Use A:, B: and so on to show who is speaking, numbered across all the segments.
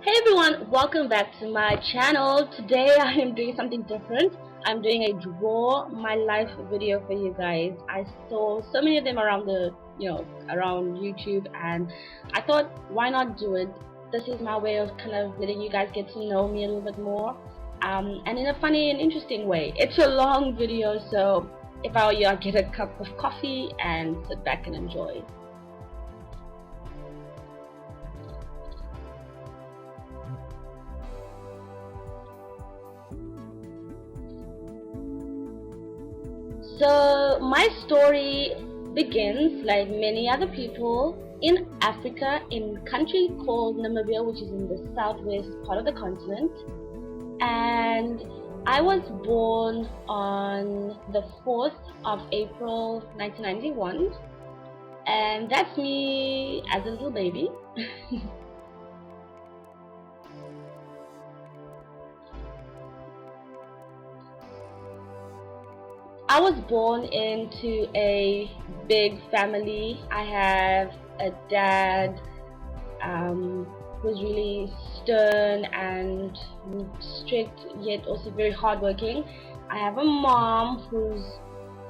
A: Hey everyone, welcome back to my channel. Today I am doing something different. I'm doing a draw my life video for you guys. I saw so many of them around around YouTube, and I thought, why not do it? This is my way of kind of letting you guys get to know me a little bit more, and in a funny and interesting way. It's a long video, so if I were you, I'd get a cup of coffee and sit back and enjoy. So my story begins, like many other people, in Africa, in a country called Namibia, which is in the southwest part of the continent. And I was born on the 4th of April 1991, and that's me as a little baby. I was born into a big family. I have a dad who's really stern and strict, yet also very hardworking. I have a mom who's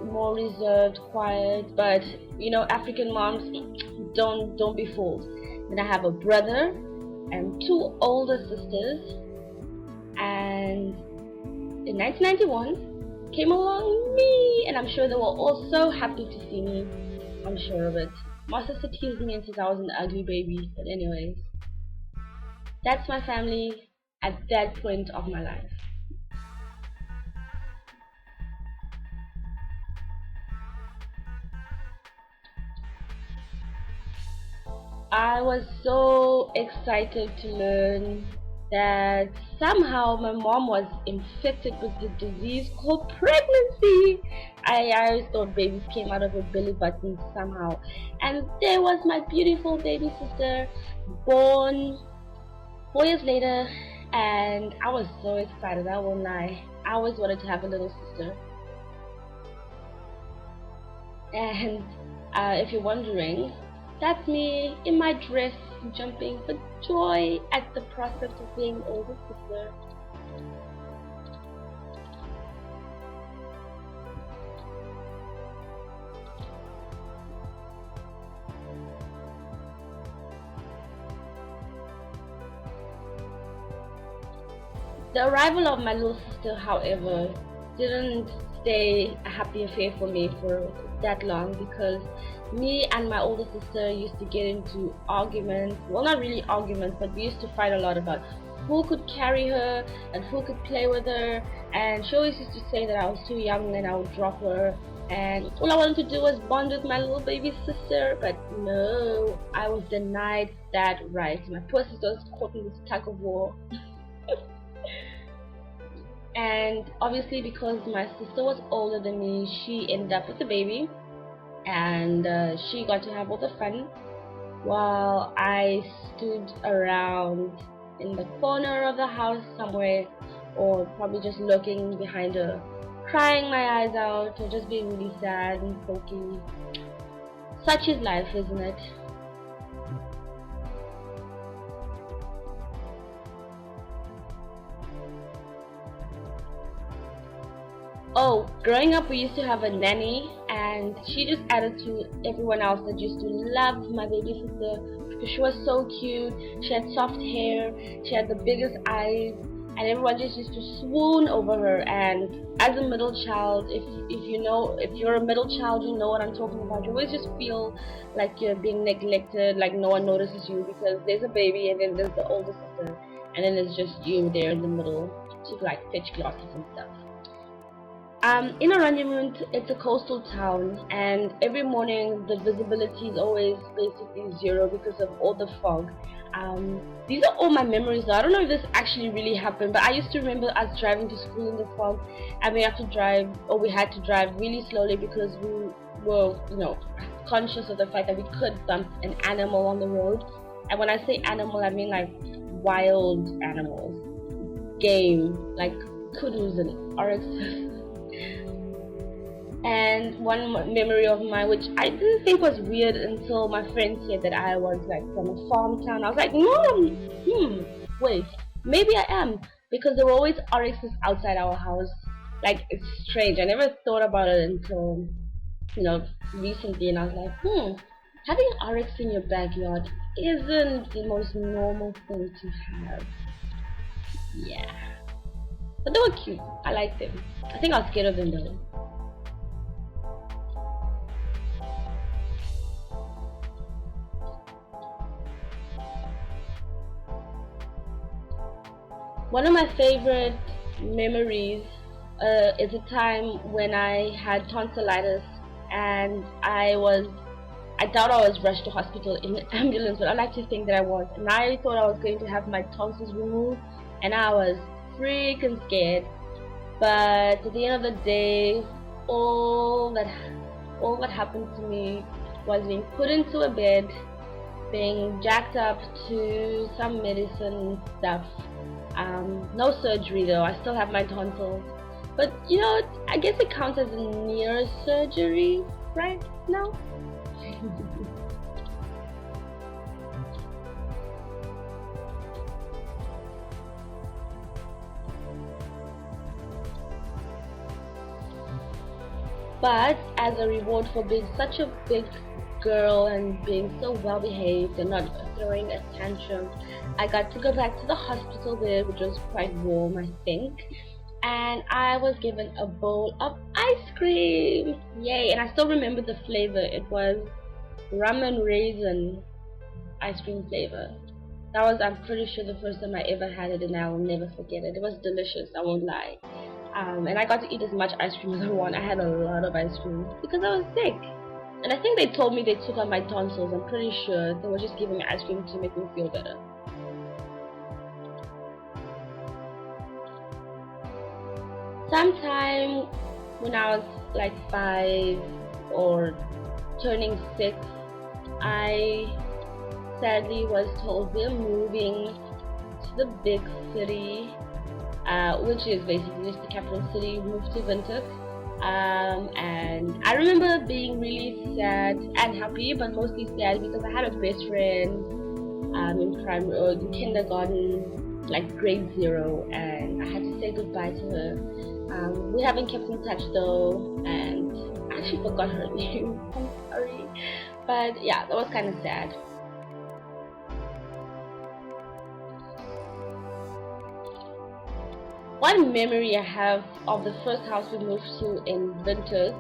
A: more reserved, quiet, but you know, African moms, don't be fooled. Then I have a brother and two older sisters, and in 1991 came along me, and I'm sure they were all so happy to see me. I'm sure of it. My sister teased me and said I was an ugly baby, but anyways, that's my family at that point of my life. I was so excited to learn that somehow my mom was infected with the disease called pregnancy. I always thought babies came out of her belly button somehow, and there was my beautiful baby sister born 4 years later, and I was so excited, I won't lie. I always wanted to have a little sister. And if you're wondering, that's me in my dress, jumping for joy at the prospect of being older sister. The arrival of my little sister, however, didn't stay a happy affair for me for that long, because me and my older sister used to get into arguments. Well, not really arguments, but we used to fight a lot about who could carry her and who could play with her, and she always used to say that I was too young and I would drop her, and all I wanted to do was bond with my little baby sister. But no, I was denied that right. My poor sister was caught in this tug of war. And obviously, because my sister was older than me, she ended up with the baby, and she got to have all the fun, while I stood around in the corner of the house somewhere, or probably just looking behind her, crying my eyes out, or just being really sad and sulky. Such is life, isn't it? Oh, growing up we used to have a nanny, and she just added to everyone else that used to love my baby sister, because she was so cute. She had soft hair, she had the biggest eyes, and everyone just used to swoon over her. And as a middle child, if you're a middle child, you know what I'm talking about. You always just feel like you're being neglected, like no one notices you, because there's a baby and then there's the older sister, and then it's just you there in the middle to like fetch glasses and stuff. In Oranjemund, it's a coastal town, and every morning the visibility is always basically zero because of all the fog. These are all my memories though. I don't know if this actually really happened, but I used to remember us driving to school in the fog, and we had to drive really slowly, because we were, conscious of the fact that we could bump an animal on the road. And when I say animal, I mean like wild animals, game, like kudus and oryxes. And one memory of mine, which I didn't think was weird until my friend said that I was like from a farm town. I was like, Mom, wait, maybe I am, because there were always RXs outside our house. Like, it's strange. I never thought about it until, you know, recently, and I was like, having an RX in your backyard isn't the most normal thing to have. Yeah. But they were cute. I liked them. I think I was scared of them though. One of my favorite memories is a time when I had tonsillitis, and I thought I was rushed to hospital in an ambulance, but I like to think that I was. And I thought I was going to have my tonsils removed, and I was freaking scared. But at the end of the day, all that happened to me was being put into a bed, being jacked up to some medicine stuff. No surgery though. I still have my tonsils. But you know, I guess it counts as a near surgery, right? No? But as a reward for being such a big girl and being so well behaved and not throwing a tantrum, I got to go back to the hospital there, which was quite warm, I think. And I was given a bowl of ice cream. Yay! And I still remember the flavor. It was rum and raisin ice cream flavor. That was, I'm pretty sure, the first time I ever had it, and I will never forget it. It was delicious, I won't lie. And I got to eat as much ice cream as I want. I had a lot of ice cream because I was sick. And I think they told me they took out my tonsils. I'm pretty sure they were just giving me ice cream to make me feel better. Sometime when I was like 5 or turning 6, I sadly was told we're moving to the big city, which is basically just the capital city. We moved to Windhoek, and I remember being really sad and happy, but mostly sad because I had a best friend in primary or in kindergarten, like grade 0, and I had to say goodbye to her. We haven't kept in touch though, and I actually forgot her name. I'm sorry, but yeah, that was kind of sad. One memory I have of the first house we moved to in Windhoek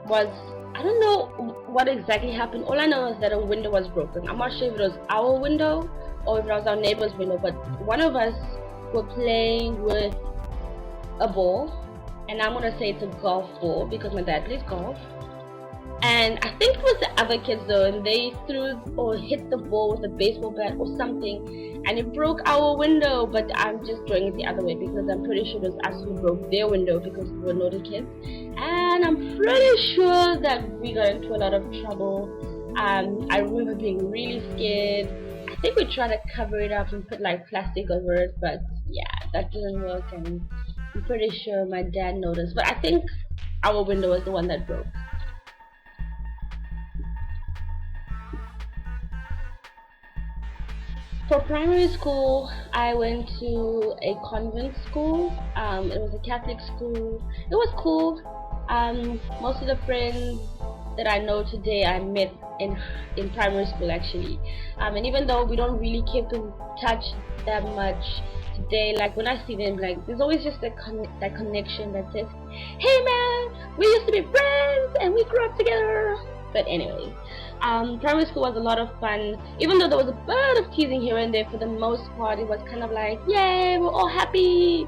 A: was, I don't know what exactly happened. All I know is that a window was broken. I'm not sure if it was our window or if it was our neighbor's window, but one of us were playing with a ball, and I'm gonna say it's a golf ball because my dad plays golf. And I think it was the other kids though, and they threw or hit the ball with a baseball bat or something, and it broke our window. But I'm just throwing it the other way because I'm pretty sure it was us who broke their window because we were naughty kids. And I'm pretty sure that we got into a lot of trouble. I remember being really scared. I think we tried to cover it up and put like plastic over it, but yeah, that didn't work, and I'm pretty sure my dad noticed. But I think our window was the one that broke. For primary school, I went to a convent school. It was a Catholic school. It was cool. Most of the friends that I know today I met in primary school actually. And even though we don't really keep in touch that much today, like when I see them, like there's always just that connection that says, hey man, we used to be friends and we grew up together. But anyways, primary school was a lot of fun. Even though there was a bit of teasing here and there, for the most part it was kind of like, yay, we're all happy.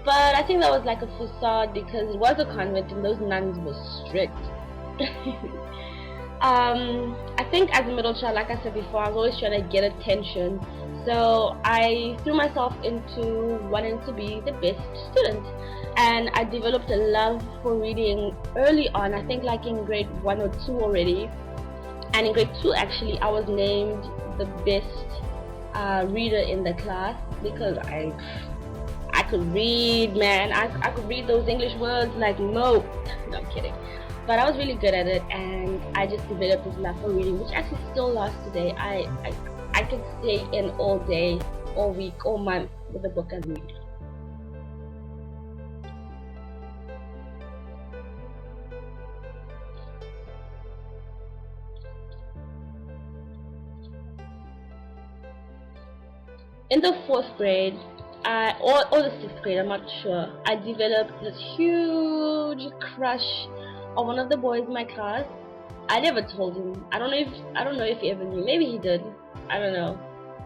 A: But I think that was like a facade because it was a convent and those nuns were strict. I think as a middle child, like I said before, I was always trying to get attention. So I threw myself into wanting to be the best student. And I developed a love for reading early on. I think like in grade 1 or 2 already. And in grade 2 actually, I was named the best reader in the class because I could read, man. I could read those English words like Mo. No, I'm kidding. But I was really good at it, and I just developed this love for reading, which actually still lasts today. I could stay in all day all week, all month with a book and read. In the 4th grade, or the 6th grade, I'm not sure, I developed this huge crush on one of the boys in my class. I never told him. I don't know if he ever knew. Maybe he did. I don't know.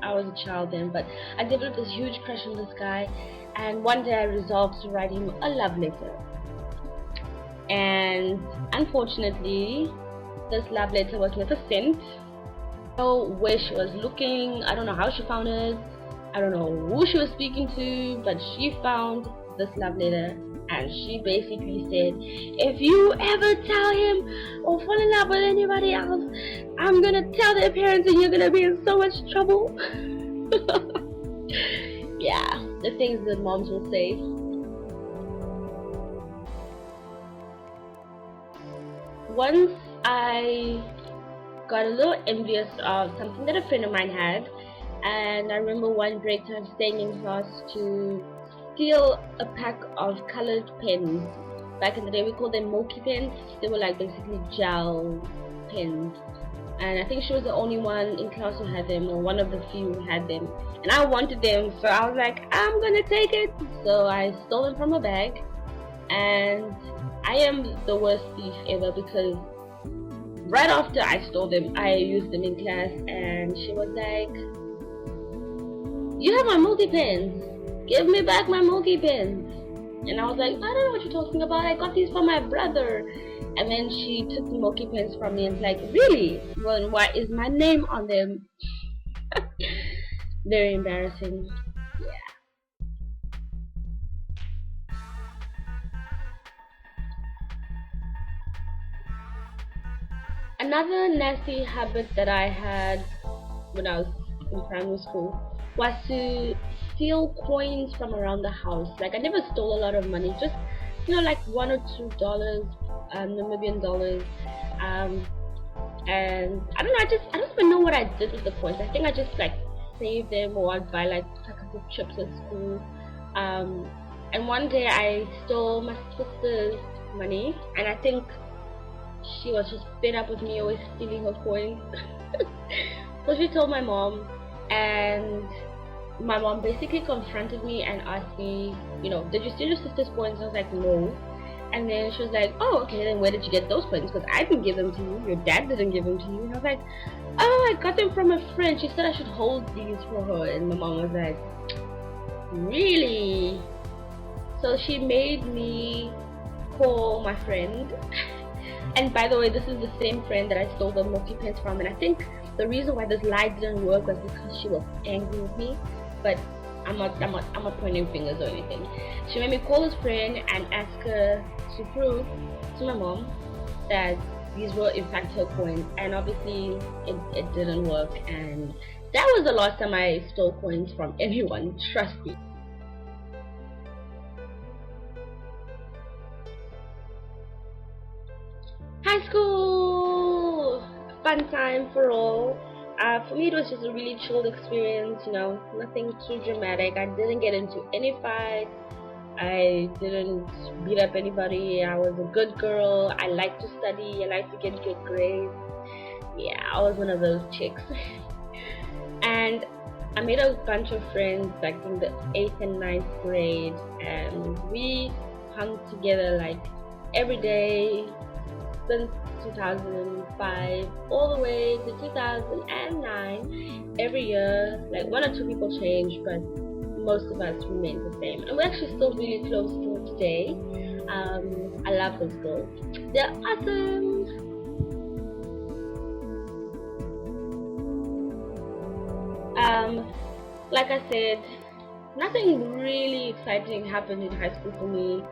A: I was a child then, but I developed this huge crush on this guy, and one day I resolved to write him a love letter. And unfortunately, this love letter was never sent. I don't know where she was looking. I don't know how she found it. I don't know who she was speaking to, but she found this love letter, and she basically said, if you ever tell him or fall in love with anybody else, I'm gonna tell their parents and you're gonna be in so much trouble. Yeah, the things that moms will say. Once I got a little envious of something that a friend of mine had, and I remember one break time staying in class to steal a pack of colored pens. Back in the day we called them Moki pens. They were like basically gel pens, and I think she was the only one in class who had them, or one of the few who had them, and I wanted them, so I was like, I'm gonna take it. So I stole them from her bag, and I am the worst thief ever, because right after I stole them, I used them in class, and she was like, you have my Moki pens, give me back my Moki pens. And I was like, I don't know what you're talking about, I got these from my brother. And then she took the Moki pens from me and was like, really? Well, why is my name on them? Very embarrassing. Yeah. Another nasty habit that I had when I was in primary school was to steal coins from around the house. Like, I never stole a lot of money, just, you know, like $1 or $2, Namibian dollars, and I don't know, I don't even know what I did with the coins. I think I just like saved them, or I'd buy like packets of chips at school. And one day I stole my sister's money, and I think she was just fed up with me always stealing her coins. So she told my mom, and my mom basically confronted me and asked me, you know, did you steal your sister's coins? I was like, no. And then she was like, oh, okay, then where did you get those coins? Because I didn't give them to you, your dad didn't give them to you. And I was like, oh, I got them from a friend, she said I should hold these for her. And my mom was like, really? So she made me call my friend. And by the way, this is the same friend that I stole the Moki pens from, and I think the reason why this lie didn't work was because she was angry with me. But I'm not pointing fingers or anything. She made me call this friend and ask her to prove to my mom that these were in fact her coins, and obviously it didn't work, and that was the last time I stole coins from anyone, trust me. High school! Fun time for all. For me it was just a really chilled experience, you know, nothing too dramatic. I didn't get into any fights, I didn't beat up anybody, I was a good girl, I liked to study, I liked to get good grades. Yeah, I was one of those chicks. And I made a bunch of friends back in the 8th and 9th grade, and we hung together like every day since 2005 all the way to 2009. Every year, like 1 or 2 people change, but most of us remain the same, and we're actually still really close to today. I love those girls, they're awesome. Like I said, nothing really exciting happened in high school for me,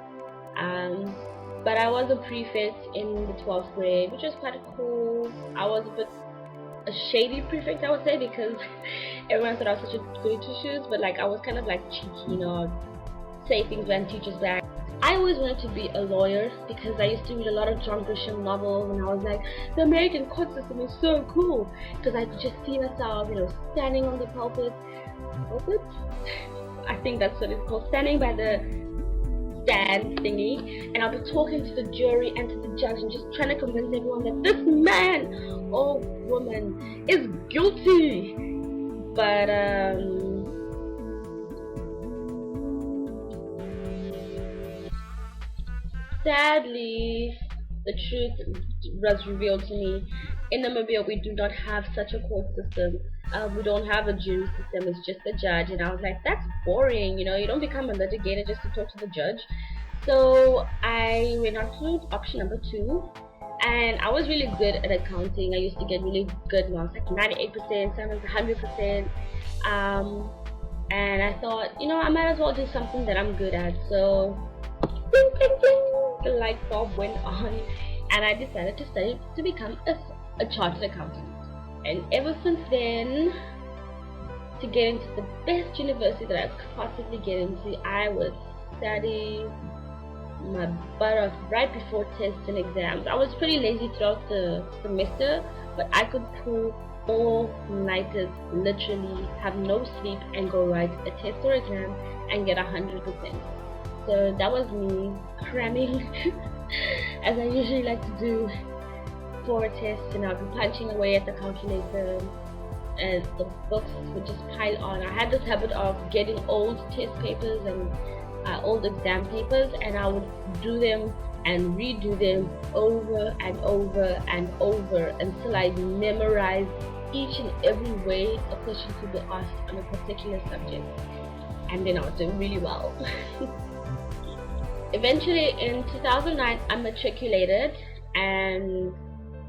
A: but I was a prefect in the 12th grade, which was quite cool. I was a shady prefect, I would say, because everyone thought I was such a goody two shoes, but like I was kind of like cheeky, you know, say things behind teachers' back. I always wanted to be a lawyer because I used to read a lot of John Grisham novels, and I was like, the American court system is so cool, because I could just see myself, you know, standing on the pulpit, I think that's what it's called, standing by the stand thingy, and I'll be talking to the jury and to the judge and just trying to convince everyone that this man or woman is guilty. But sadly, the truth was revealed to me. In Namibia, we do not have such a court system. We don't have a jury system. It's just the judge. And I was like, that's boring. You know, you don't become a litigator just to talk to the judge. So I went on to option number 2. And I was really good at accounting. I used to get really good marks, like 98%, sometimes 100%. And I thought, you know, I might as well do something that I'm good at. So, ding, ding, ding, the light bulb went on, and I decided to study to become a chartered accountant. And ever since then, to get into the best university that I could possibly get into, I would study my butt off right before tests and exams. I was pretty lazy throughout the semester, but I could pull all-nighters, literally have no sleep, and go write a test or exam and get 100%. So that was me cramming as I usually like to do for a test, and I'll be punching away at the calculator as the books would just pile on. I had this habit of getting old test papers and old exam papers, and I would do them and redo them over and over and over until I memorized each and every way a question could be asked on a particular subject, and then I was doing really well. Eventually in 2009 I matriculated, and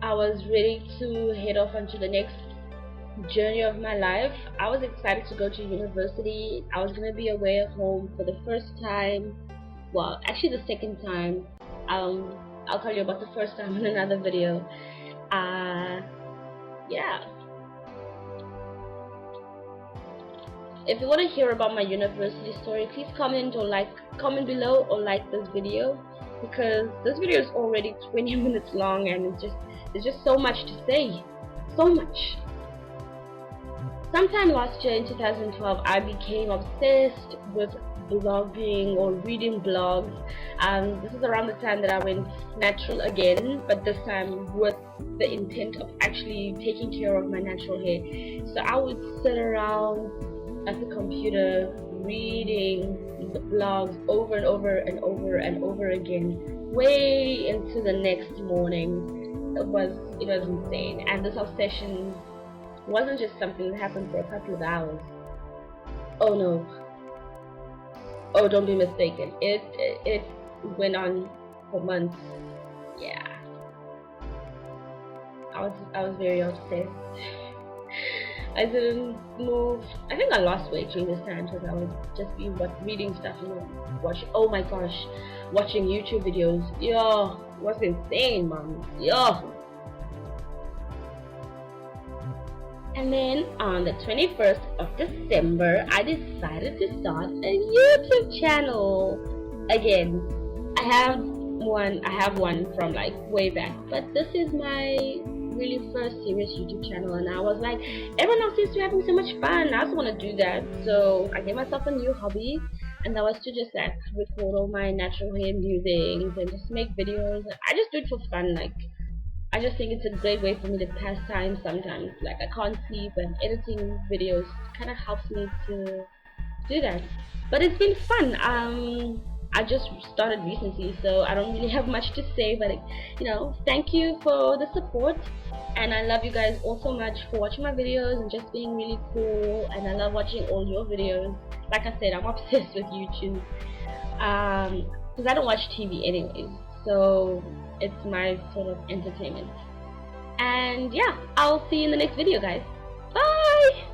A: I was ready to head off onto the next journey of my life. I was excited to go to university. I was going to be away at home for the first time, well, actually the second time. I'll tell you about the first time in another video. Yeah. If you want to hear about my university story, please comment below or like this video, because this video is already 20 minutes long and there's just so much to say. So much. Sometime last year in 2012, I became obsessed with blogging or reading blogs. This is around the time that I went natural again, but this time with the intent of actually taking care of my natural hair. So I would sit around at the computer reading the blogs over and over and over and over again, way into the next morning. It was insane, and this obsession wasn't just something that happened for a couple of hours. Oh no. Oh, don't be mistaken. It went on for months. Yeah. I was very obsessed. I didn't move. I think I lost weight during this time because I would just be reading stuff, oh my gosh, watching YouTube videos. Yo, what's insane, man. Yo. And then on the 21st of December, I decided to start a YouTube channel again. I have one from like way back, but this is my really first serious YouTube channel, and I was like, everyone else seems to be having so much fun, I also want to do that. So I gave myself a new hobby, and that was to just like record all my natural hair musings and just make videos. I just do it for fun. Like, I just think it's a great way for me to pass time sometimes. Like, I can't sleep, and editing videos kind of helps me to do that. But it's been fun. I just started recently, so I don't really have much to say, but thank you for the support, and I love you guys all so much for watching my videos and just being really cool, and I love watching all your videos. Like I said, I'm obsessed with YouTube, because I don't watch TV anyways, so it's my sort of entertainment. And yeah, I'll see you in the next video, guys. Bye!